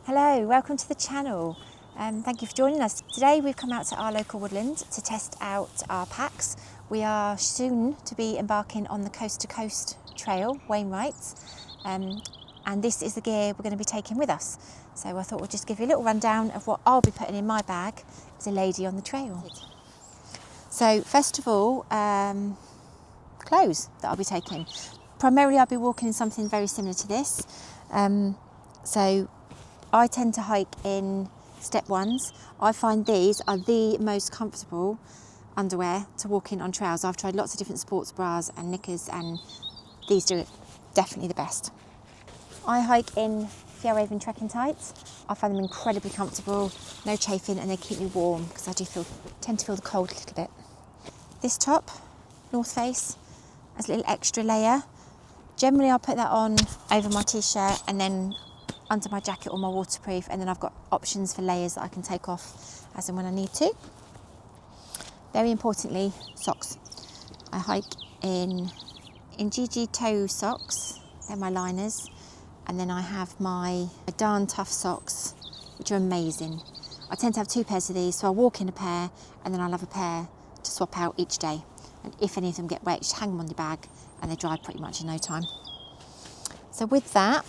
Hello, welcome to the channel. Thank you for joining us. Today we've come out to our local woodland to test out our packs. We are soon to be embarking on the Coast to Coast trail, Wainwright's, and this is the gear we're going to be taking with us. So I thought we'd just give you a little rundown of what I'll be putting in my bag as a lady on the trail. So first of all, clothes that I'll be taking. Primarily I'll be walking in something very similar to this. So I tend to hike in step ones. I find these are the most comfortable underwear to walk in on trails. I've tried lots of different sports bras and knickers, and these do it definitely the best. I hike in Fjällräven trekking tights. I find them incredibly comfortable, no chafing, and they keep me warm because I tend to feel the cold a little bit. This top, North Face, as a little extra layer. Generally I'll put that on over my t-shirt and then under my jacket or my waterproof, and then I've got options for layers that I can take off as and when I need to. Very importantly, socks. I hike in GG toe socks, they're my liners, and then I have my darn tough socks, which are amazing. I tend to have two pairs of these, so I'll walk in a pair and then I'll have a pair to swap out each day. And if any of them get wet, just hang them on your bag and they dry pretty much in no time. So with that,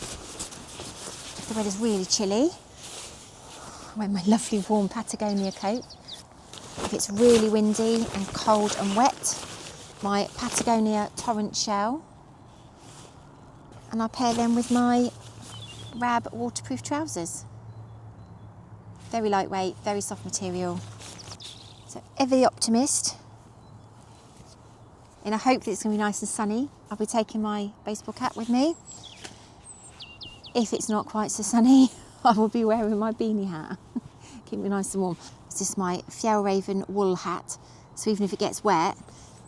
the weather's really chilly, I wear my lovely warm Patagonia coat. If it's really windy and cold and wet, my Patagonia Torrent shell, and I'll pair them with my Rab waterproof trousers. Very lightweight, very soft material. So ever the optimist, in a hope that it's going to be nice and sunny, I'll be taking my baseball cap with me. If it's not quite so sunny, I will be wearing my beanie hat. Keep me nice and warm. This is my Fjällräven wool hat, so even if it gets wet,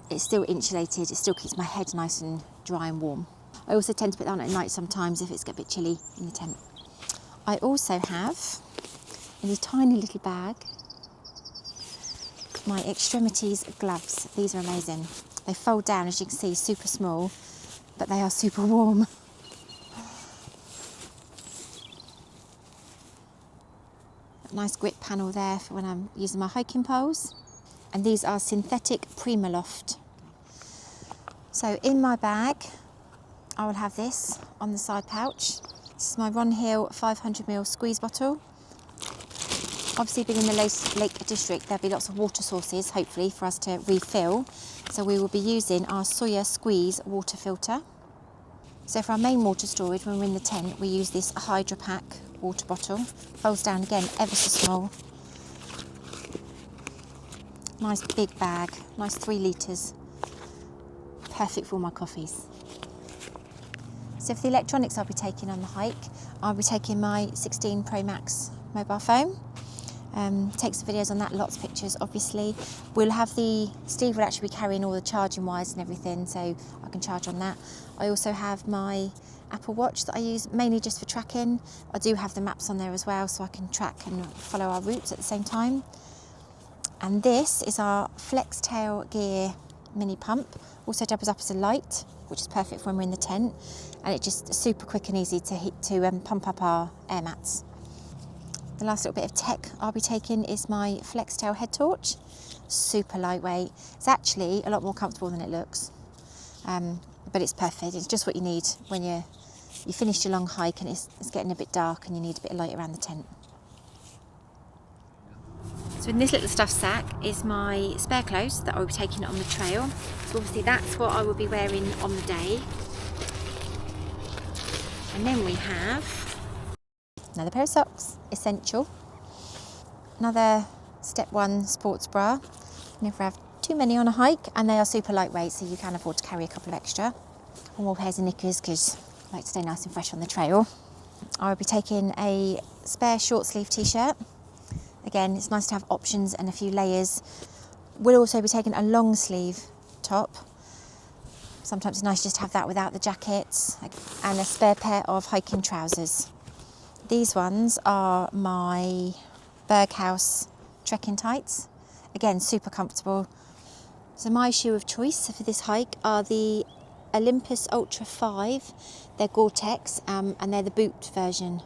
it's still insulated. It still keeps my head nice and dry and warm. I also tend to put that on at night sometimes if it's a bit chilly in the tent. I also have, in this tiny little bag, my extremities gloves. These are amazing. They fold down, as you can see, super small, but they are super warm. Nice grip panel there for when I'm using my hiking poles. And these are synthetic Primaloft. So in my bag, I will have this on the side pouch. This is my Ron Hill 500ml squeeze bottle. Obviously being in the Lake District, there'll be lots of water sources, hopefully, for us to refill. So we will be using our Soya Squeeze water filter. So for our main water storage, when we're in the tent, we use this Hydra Pack water bottle. Folds down again, ever so small. Nice big bag, nice 3 litres. Perfect for all my coffees. So for the electronics I'll be taking on the hike, I'll be taking my 16 Pro Max mobile phone. Take some videos on that, lots of pictures obviously. Steve will actually be carrying all the charging wires and everything, so I can charge on that. I also have my Apple Watch that I use mainly just for tracking. I do have the maps on there as well, so I can track and follow our routes at the same time. And this is our Flex Tail Gear mini pump. Also doubles up as a light, which is perfect for when we're in the tent. And it's just super quick and easy to pump up our air mats. The last little bit of tech I'll be taking is my Flex Tail head torch. Super lightweight. It's actually a lot more comfortable than it looks. But it's perfect. It's just what you need when you finished your long hike and it's getting a bit dark and you need a bit of light around the tent. So in this little stuff sack is my spare clothes that I will be taking on the trail. So obviously that's what I will be wearing on the day. And then we have another pair of socks, essential. Another step 1 sports bra. Never have too many on a hike, and they are super lightweight, so you can afford to carry a couple of extra. And more pairs of knickers because I like to stay nice and fresh on the trail. I will be taking a spare short sleeve t-shirt. Again, it's nice to have options and a few layers. We'll also be taking a long sleeve top. Sometimes it's nice just to have that without the jackets, and a spare pair of hiking trousers. These ones are my Berghaus trekking tights. Again, super comfortable. So my shoe of choice for this hike are the Olympus Ultra 5. They're Gore-Tex and they're the boot version.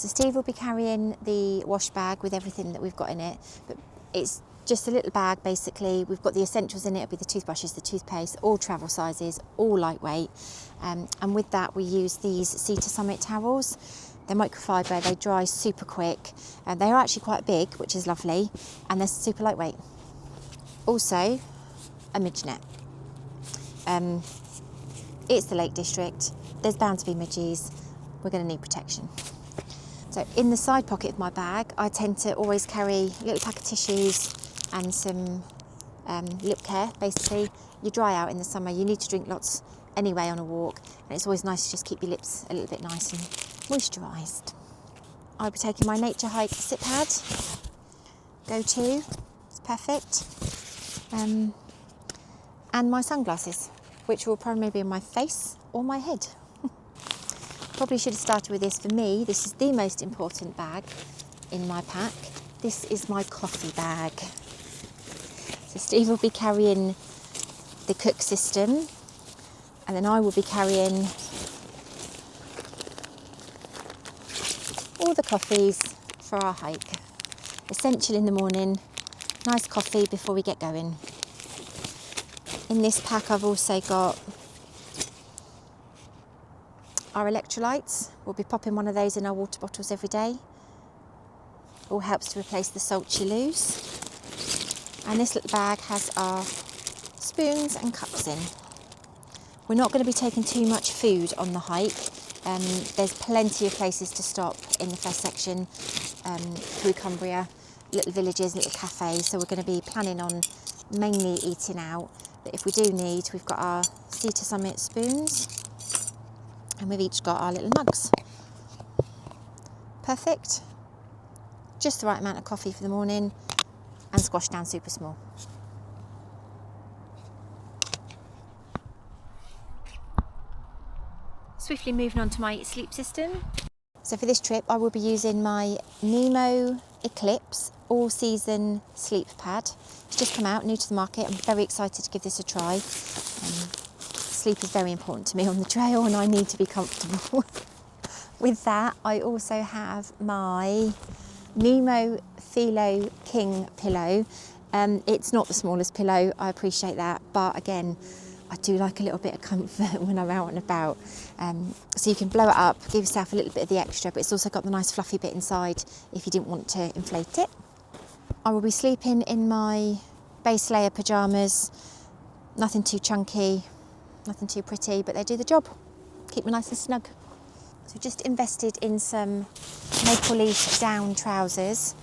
So Steve will be carrying the wash bag with everything that we've got in it, but it's just a little bag basically. We've got the essentials in it. It'll be the toothbrushes, the toothpaste, all travel sizes, all lightweight. And with that we use these Sea to Summit towels. They're microfiber, they dry super quick, and they're actually quite big, which is lovely, and they're super lightweight. Also, a midge net. It's the Lake District, there's bound to be midges, we're going to need protection. So in the side pocket of my bag, I tend to always carry a little pack of tissues and some lip care. Basically, you dry out in the summer, you need to drink lots anyway on a walk, and it's always nice to just keep your lips a little bit nice and moisturised. I'll be taking my Nature Hike sit pad, go-to, it's perfect, and my sunglasses, which will probably be on my face or my head. Probably should have started with this. For me, this is the most important bag in my pack. This is my coffee bag. So Steve will be carrying the cook system, and then I will be carrying all the coffees for our hike. Essential in the morning, nice coffee before we get going. In this pack I've also got our electrolytes. We'll be popping one of those in our water bottles every day. All helps to replace the salt you lose. And this little bag has our spoons and cups in. We're not going to be taking too much food on the hike. There's plenty of places to stop in the first section through Cumbria, little villages, little cafes, so we're going to be planning on mainly eating out. But if we do need, we've got our Sea to Summit spoons, and we've each got our little mugs. Perfect. Just the right amount of coffee for the morning, and squashed down super small. Swiftly moving on to my sleep system. So for this trip I will be using my Nemo Eclipse all season sleep pad. It's just come out, new to the market. I'm very excited to give this a try. Sleep is very important to me on the trail, and I need to be comfortable. With that, I also have my Nemo Philo King pillow. It's not the smallest pillow, I appreciate that, but again, I do like a little bit of comfort when I'm out and about. So you can blow it up, give yourself a little bit of the extra, but it's also got the nice fluffy bit inside if you didn't want to inflate it. I will be sleeping in my base layer pyjamas, nothing too chunky, nothing too pretty, but they do the job. Keep me nice and snug. So just invested in some maple leaf down trousers.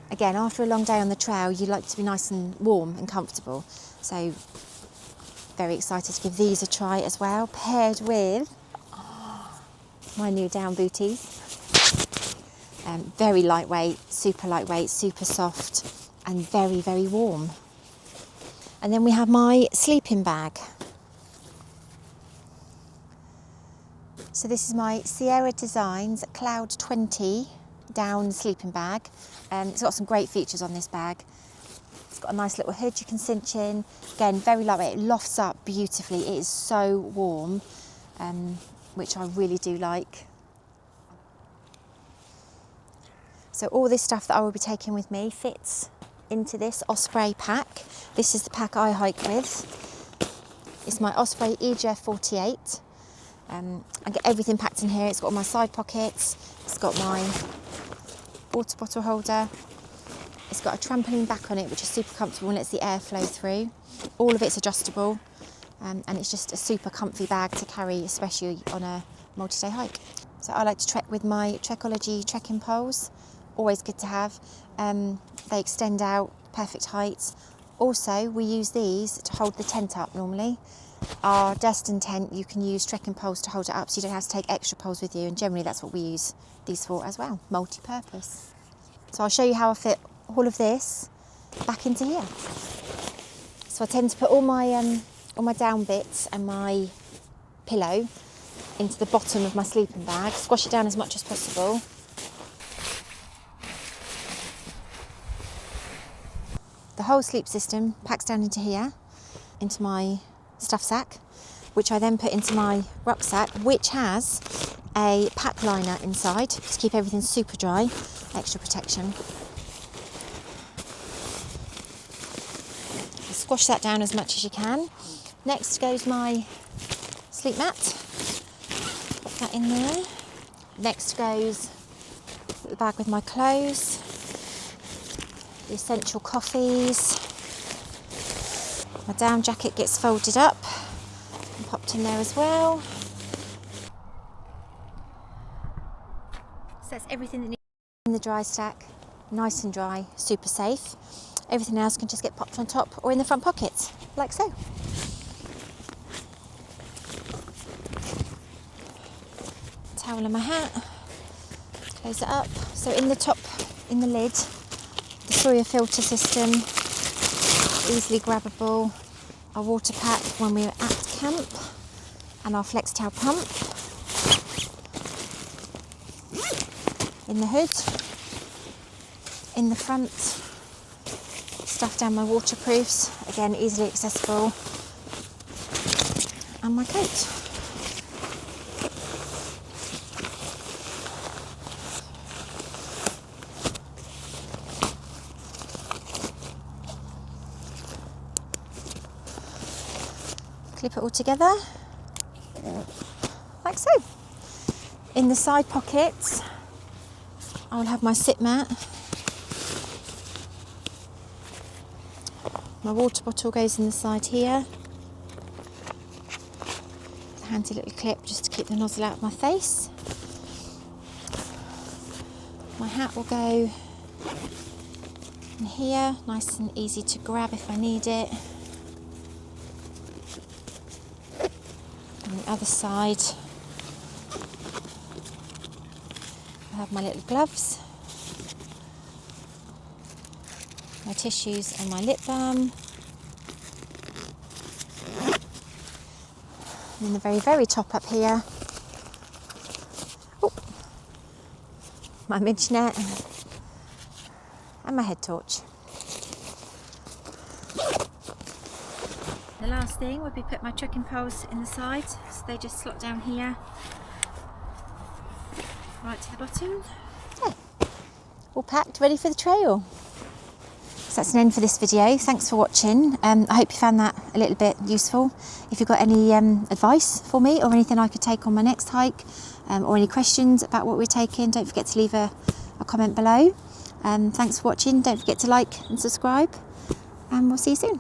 Again, after a long day on the trail, you like to be nice and warm and comfortable. So very excited to give these a try as well, paired with my new down booties. Very lightweight, super soft, and very, very warm. And then we have my sleeping bag. So this is my Sierra Designs Cloud 20 down sleeping bag. It's got some great features on this bag. It's got a nice little hood you can cinch in. Again, very lightweight, it lofts up beautifully. It is so warm, which I really do like. So all this stuff that I will be taking with me fits into this Osprey pack. This is the pack I hike with. It's my Osprey EJ 48. I get everything packed in here. It's got all my side pockets. It's got my water bottle holder. It's got a trampoline back on it, which is super comfortable and lets the air flow through. All of it's adjustable, and it's just a super comfy bag to carry, especially on a multi-day hike. So I like to trek with my Trekology trekking poles. Always good to have. They extend out, perfect heights. Also, we use these to hold the tent up normally. Our Destin tent, you can use trekking poles to hold it up, so you don't have to take extra poles with you, and generally that's what we use these for as well, multi-purpose. So I'll show you how I fit all of this back into here. So I tend to put all my down bits and my pillow into the bottom of my sleeping bag, squash it down as much as possible. The whole sleep system packs down into here, into my stuff sack. which I then put into my rucksack, which has a pack liner inside to keep everything super dry, extra protection. Squash that down as much as you can. Next goes my sleep mat. Put that in there. Next goes the bag with my clothes, the essential coffees. My down jacket gets folded up and popped in there as well. So that's everything that needs in the dry stack, nice and dry, super safe. Everything else can just get popped on top or in the front pockets, like so. Towel and my hat, close it up. So in the top, in the lid, the Sawyer filter system, easily grabbable, our water pack when we're at camp, and our flex towel pump. In the hood, in the front, stuff down my waterproofs, again easily accessible, and my coat. Clip it all together, like so. In the side pockets, I'll have my sit mat. My water bottle goes in the side here. A handy little clip just to keep the nozzle out of my face. My hat will go in here, nice and easy to grab if I need it. On the other side, I have my little gloves, my tissues and my lip balm. And in the very, very top up here, oh, my midge net and my head torch. The last thing would be put my trekking poles in the side, so they just slot down here, right to the bottom. Yeah, all packed, ready for the trail. So that's an end for this video. Thanks for watching. I hope you found that a little bit useful. If you've got any advice for me or anything I could take on my next hike, or any questions about what we're taking, don't forget to leave a comment below. Thanks for watching. Don't forget to like and subscribe, and we'll see you soon.